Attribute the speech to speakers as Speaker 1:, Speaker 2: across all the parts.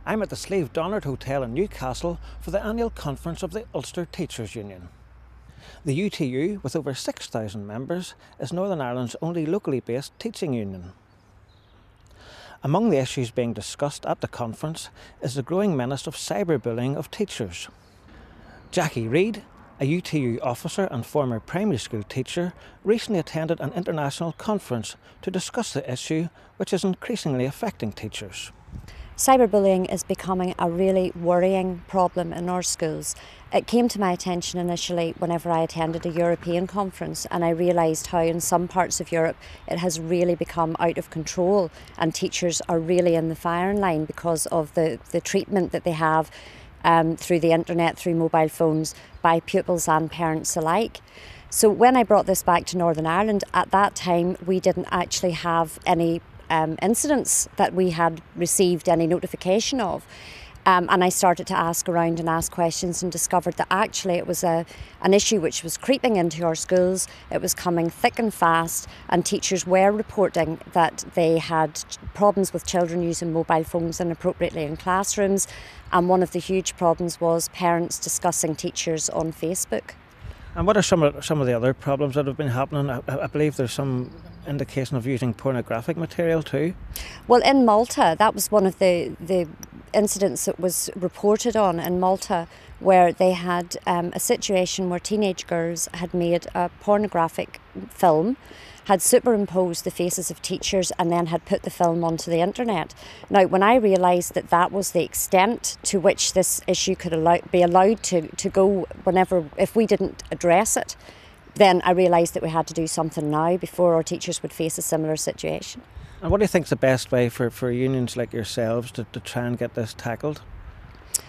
Speaker 1: I'm at the Slieve Donard Hotel in Newcastle for the annual conference of the Ulster Teachers Union. The UTU, with over 6,000 members, is Northern Ireland's only locally based teaching union. Among the issues being discussed at the conference is the growing menace of cyberbullying of teachers. Jackie Reid, a UTU officer and former primary school teacher, recently attended an international conference to discuss the issue, which is increasingly affecting teachers.
Speaker 2: Cyberbullying is becoming a really worrying problem in our schools. It came to my attention initially whenever I attended a European conference, and I realised how in some parts of Europe it has really become out of control and teachers are really in the firing line because of the treatment that they have through the internet, through mobile phones, by pupils and parents alike. So when I brought this back to Northern Ireland, at that time we didn't actually have any incidents that we had received any notification of. And I started to ask around and ask questions and discovered that actually it was an issue which was creeping into our schools. It was coming thick and fast, and teachers were reporting that they had problems with children using mobile phones inappropriately in classrooms. And one of the huge problems was parents discussing teachers on Facebook.
Speaker 1: And what are some of the other problems that have been happening? I believe there's some indication of using pornographic material too.
Speaker 2: Well, in Malta, that was one of the incidents that was reported on in Malta, where they had a situation where teenage girls had made a pornographic film, had superimposed the faces of teachers and then had put the film onto the internet. Now, when I realised that that was the extent to which this issue could be allowed to go if we didn't address it, then I realised that we had to do something now before our teachers would face a similar situation.
Speaker 1: And what do you think is the best way for unions like yourselves to try and get this tackled?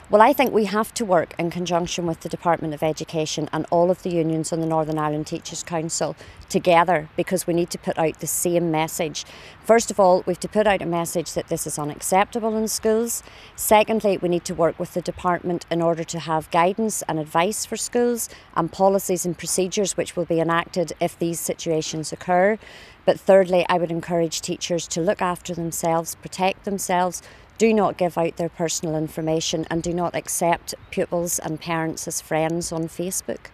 Speaker 2: Well, I think we have to work in conjunction with the Department of Education and all of the unions on the Northern Ireland Teachers Council together, because we need to put out the same message. First of all, we have to put out a message that this is unacceptable in schools. Secondly, we need to work with the department in order to have guidance and advice for schools and policies and procedures which will be enacted if these situations occur. But thirdly, I would encourage teachers to look after themselves, protect themselves. Do not give out their personal information and do not accept pupils and parents as friends on Facebook.